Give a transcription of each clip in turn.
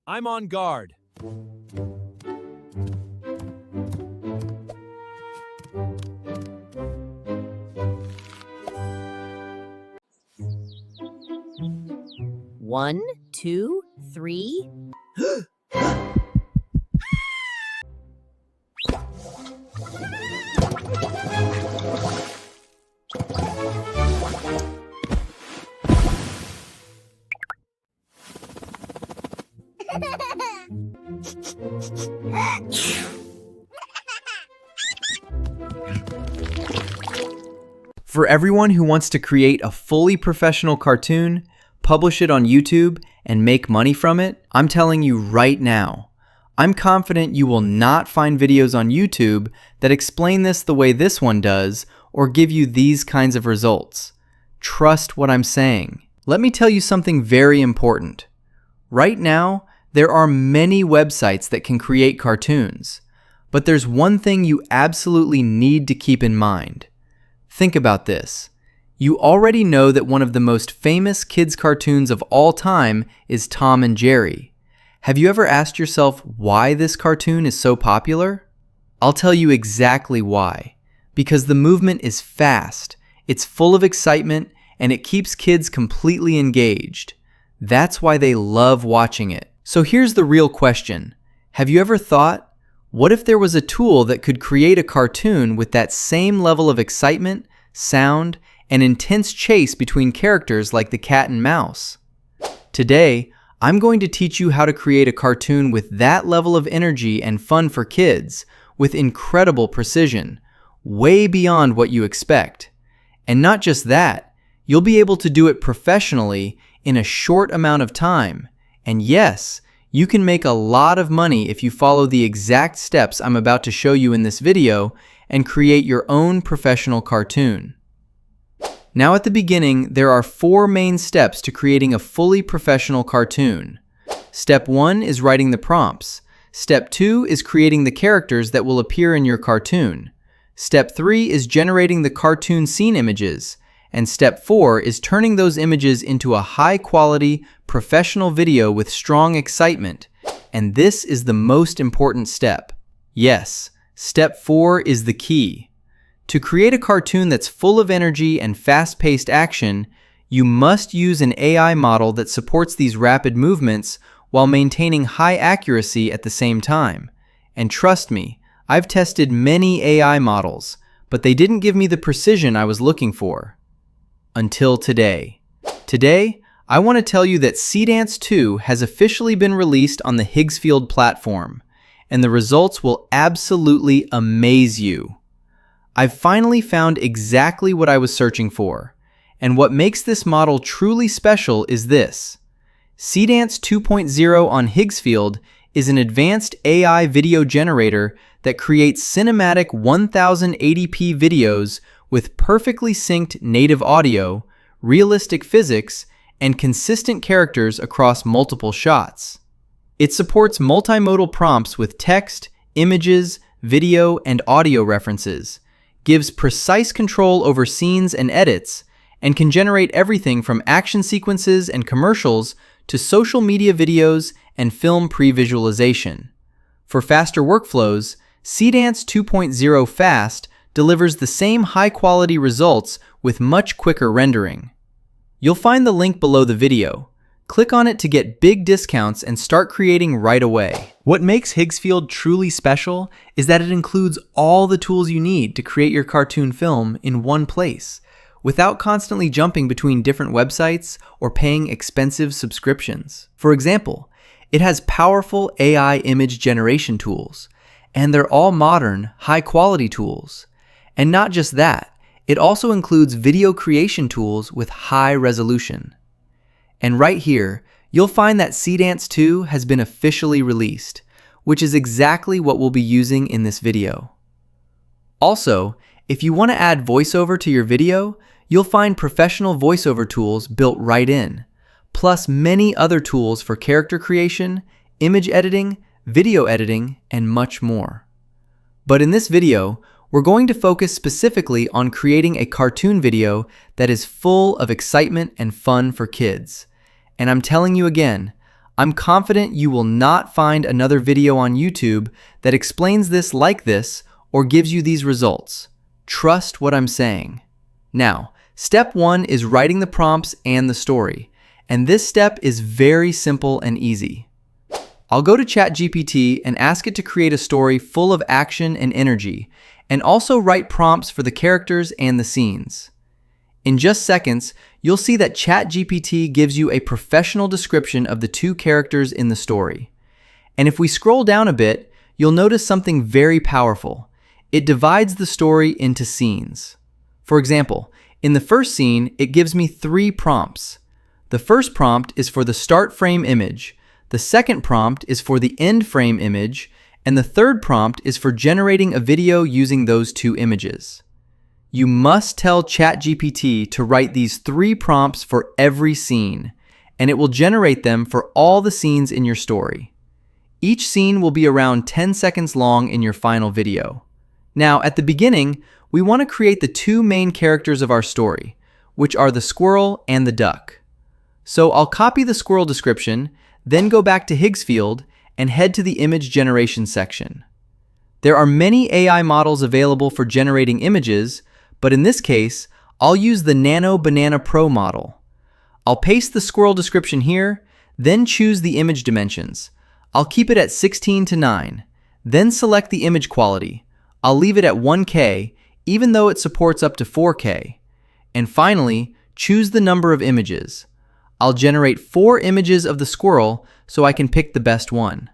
I'm on guard. One, two, three. For everyone who wants to create a fully professional cartoon, publish it on YouTube, and make money from it, I'm telling you right now, I'm confident you will not find videos on YouTube that explain this the way this one does or give you these kinds of results. Trust what I'm saying. Let me tell you something very important. Right now, there are many websites that can create cartoons, but there's one thing you absolutely need to keep in mind. Think about this. You already know that one of the most famous kids' cartoons of all time is Tom and Jerry. Have you ever asked yourself why this cartoon is so popular? I'll tell you exactly why. Because the movement is fast, it's full of excitement, and it keeps kids completely engaged. That's why they love watching it. So here's the real question. Have you ever thought, what if there was a tool that could create a cartoon with that same level of excitement, sound, and intense chase between characters like the cat and mouse? Today, I'm going to teach you how to create a cartoon with that level of energy and fun for kids with incredible precision, way beyond what you expect. And not just that, you'll be able to do it professionally in a short amount of time. And yes, you can make a lot of money if you follow the exact steps I'm about to show you in this video and create your own professional cartoon. Now at the beginning, there are 4 main steps to creating a fully professional cartoon. Step 1 is writing the prompts. Step 2 is creating the characters that will appear in your cartoon. Step 3 is generating the cartoon scene images. And step 4 is turning those images into a high-quality, professional video with strong excitement. And this is the most important step. Yes, step 4 is the key. To create a cartoon that's full of energy and fast-paced action, you must use an AI model that supports these rapid movements while maintaining high accuracy at the same time. And trust me, I've tested many AI models, but they didn't give me the precision I was looking for. Until today. Today, I want to tell you that Seedance 2 has officially been released on the Higgsfield platform, and the results will absolutely amaze you. I've finally found exactly what I was searching for, and what makes this model truly special is this. Seedance 2.0 on Higgsfield is an advanced AI video generator that creates cinematic 1080p videos with perfectly synced native audio, realistic physics, and consistent characters across multiple shots. It supports multimodal prompts with text, images, video, and audio references, gives precise control over scenes and edits, and can generate everything from action sequences and commercials to social media videos and film pre-visualization. For faster workflows, Seedance 2.0 Fast delivers the same high-quality results with much quicker rendering. You'll find the link below the video. Click on it to get big discounts and start creating right away. What makes Higgsfield truly special is that it includes all the tools you need to create your cartoon film in one place, without constantly jumping between different websites or paying expensive subscriptions. For example, it has powerful AI image generation tools, and they're all modern, high-quality tools. And not just that, it also includes video creation tools with high resolution. And right here, you'll find that Seedance 2 has been officially released, which is exactly what we'll be using in this video. Also, if you want to add voiceover to your video, you'll find professional voiceover tools built right in, plus many other tools for character creation, image editing, video editing, and much more. But in this video, we're going to focus specifically on creating a cartoon video that is full of excitement and fun for kids. And I'm telling you again, I'm confident you will not find another video on YouTube that explains this like this or gives you these results. Trust what I'm saying. Now, step 1 is writing the prompts and the story, and this step is very simple and easy. I'll go to ChatGPT and ask it to create a story full of action and energy, and also write prompts for the characters and the scenes. In just seconds, you'll see that ChatGPT gives you a professional description of the two characters in the story. And if we scroll down a bit, you'll notice something very powerful. It divides the story into scenes. For example, in the first scene, it gives me 3 prompts. The first prompt is for the start frame image, the second prompt is for the end frame image, and the third prompt is for generating a video using those 2 images. You must tell ChatGPT to write these 3 prompts for every scene, and it will generate them for all the scenes in your story. Each scene will be around 10 seconds long in your final video. Now, at the beginning, we want to create the 2 main characters of our story, which are the squirrel and the duck. So I'll copy the squirrel description, then go back to Higgsfield and head to the image generation section. There are many AI models available for generating images, but in this case, I'll use the Nano Banana Pro model. I'll paste the squirrel description here, then choose the image dimensions. I'll keep it at 16:9, then select the image quality. I'll leave it at 1K, even though it supports up to 4K. And finally, choose the number of images. I'll generate 4 images of the squirrel so I can pick the best one.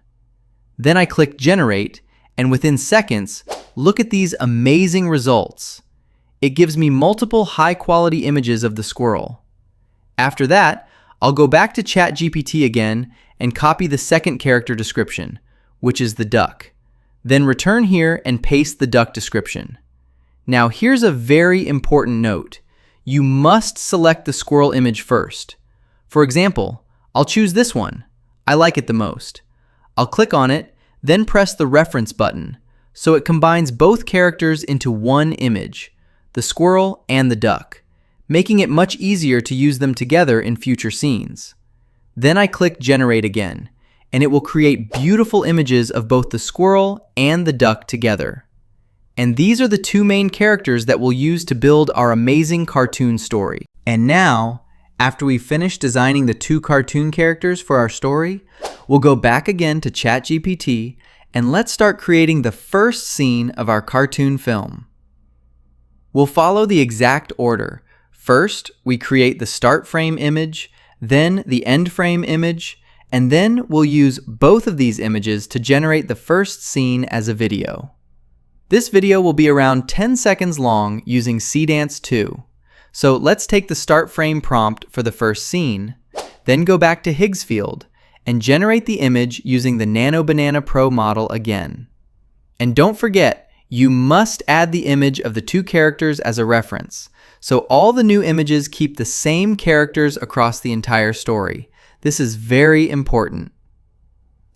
Then I click Generate, and within seconds, look at these amazing results. It gives me multiple high-quality images of the squirrel. After that, I'll go back to ChatGPT again and copy the second character description, which is the duck. Then return here and paste the duck description. Now here's a very important note. You must select the squirrel image first. For example, I'll choose this one. I like it the most. I'll click on it, then press the reference button, so it combines both characters into one image, the squirrel and the duck, making it much easier to use them together in future scenes. Then I click Generate again, and it will create beautiful images of both the squirrel and the duck together. And these are the 2 main characters that we'll use to build our amazing cartoon story. And now, after we finish designing the 2 cartoon characters for our story, we'll go back again to ChatGPT and let's start creating the first scene of our cartoon film. We'll follow the exact order. First, we create the start frame image, then the end frame image, and then we'll use both of these images to generate the first scene as a video. This video will be around 10 seconds long using Seedance 2. So let's take the start frame prompt for the first scene, then go back to Higgsfield and generate the image using the Nano Banana Pro model again. And don't forget, you must add the image of the 2 characters as a reference, so all the new images keep the same characters across the entire story. This is very important.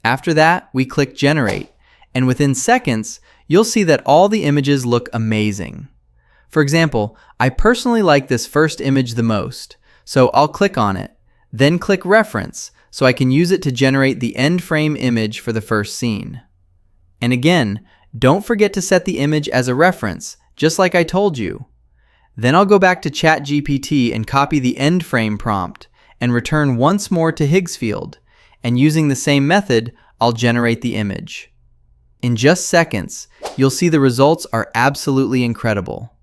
After that, we click Generate, and within seconds, you'll see that all the images look amazing. For example, I personally like this first image the most, so I'll click on it, then click Reference so I can use it to generate the end frame image for the first scene. And again, don't forget to set the image as a reference, just like I told you. Then I'll go back to ChatGPT and copy the end frame prompt and return once more to Higgsfield, and using the same method, I'll generate the image. In just seconds, you'll see the results are absolutely incredible.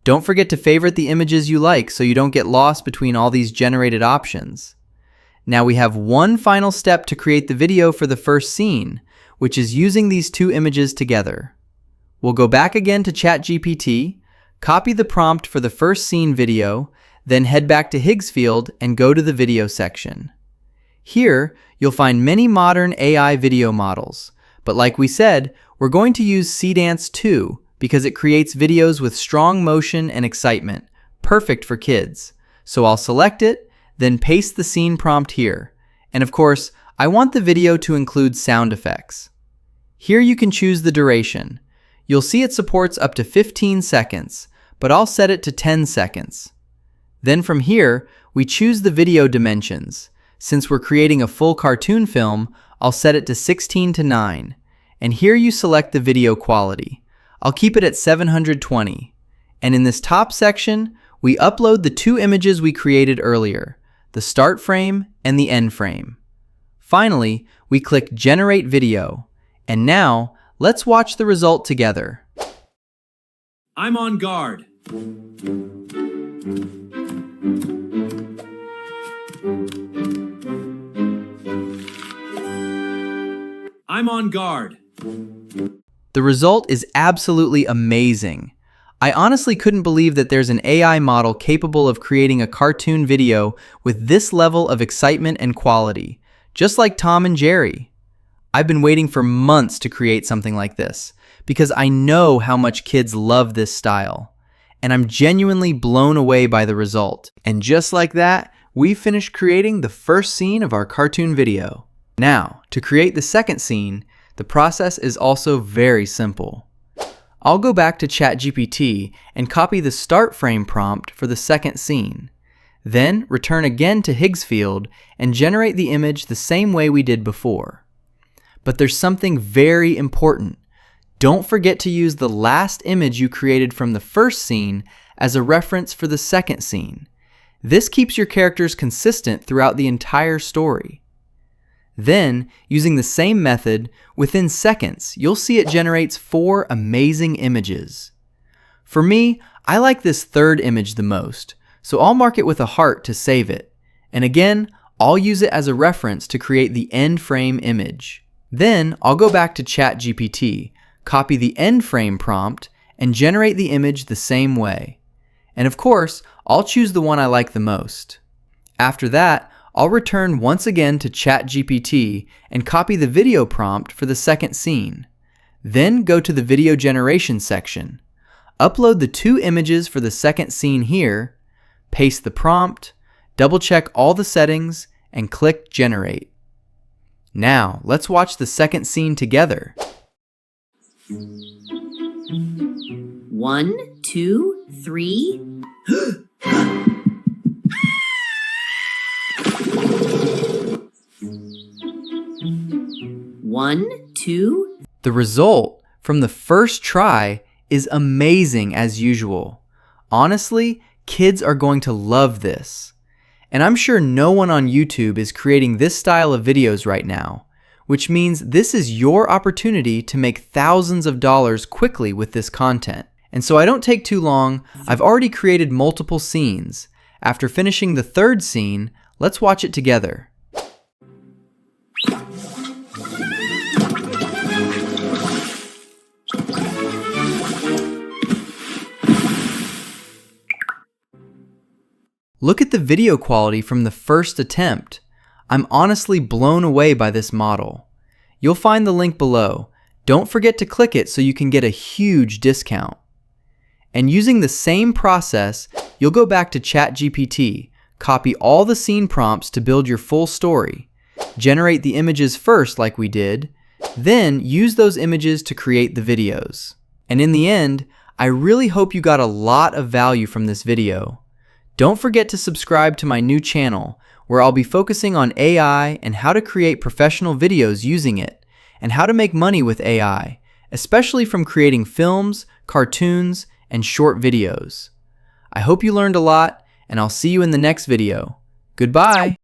Don't forget to favorite the images you like so you don't get lost between all these generated options. Now we have one final step to create the video for the first scene, which is using these 2 images together. We'll go back again to ChatGPT, copy the prompt for the first scene video, then head back to Higgsfield and go to the video section. Here, you'll find many modern AI video models, but like we said, we're going to use Seedance 2 because it creates videos with strong motion and excitement, perfect for kids. So I'll select it, then paste the scene prompt here. And of course, I want the video to include sound effects. Here you can choose the duration. You'll see it supports up to 15 seconds, but I'll set it to 10 seconds. Then from here, we choose the video dimensions, Since we're creating a full cartoon film, I'll set it to 16:9. And here you select the video quality. I'll keep it at 720. And in this top section, we upload the two images we created earlier, the start frame and the end frame. Finally, we click Generate Video. And now, let's watch the result together. I'm on guard. I'm on guard. The result is absolutely amazing. I honestly couldn't believe that there's an AI model capable of creating a cartoon video with this level of excitement and quality, just like Tom and Jerry. I've been waiting for months to create something like this, because I know how much kids love this style. And I'm genuinely blown away by the result. And just like that, we finished creating the first scene of our cartoon video. Now, to create the second scene, the process is also very simple. I'll go back to ChatGPT and copy the start frame prompt for the second scene. Then return again to Higgsfield and generate the image the same way we did before. But there's something very important. Don't forget to use the last image you created from the first scene as a reference for the second scene. This keeps your characters consistent throughout the entire story. Then, using the same method, within seconds, you'll see it generates 4 amazing images. For me, I like this third image the most, so I'll mark it with a heart to save it. And again, I'll use it as a reference to create the end frame image. Then, I'll go back to ChatGPT, copy the end frame prompt, and generate the image the same way. And of course, I'll choose the one I like the most. After that, I'll return once again to ChatGPT and copy the video prompt for the second scene. Then go to the video generation section. Upload the 2 images for the second scene here, paste the prompt, double check all the settings, and click Generate. Now, let's watch the second scene together. 1, 2, 3. 1, 2. The result from the first try is amazing as usual. Honestly, kids are going to love this. And I'm sure no one on YouTube is creating this style of videos right now, which means this is your opportunity to make thousands of dollars quickly with this content. And so I don't take too long. I've already created multiple scenes. After finishing the third scene, let's watch it together. Look at the video quality from the first attempt. I'm honestly blown away by this model. You'll find the link below. Don't forget to click it so you can get a huge discount. And using the same process, you'll go back to ChatGPT, copy all the scene prompts to build your full story, generate the images first like we did, then use those images to create the videos. And in the end, I really hope you got a lot of value from this video. Don't forget to subscribe to my new channel, where I'll be focusing on AI and how to create professional videos using it, and how to make money with AI, especially from creating films, cartoons, and short videos. I hope you learned a lot, and I'll see you in the next video. Goodbye!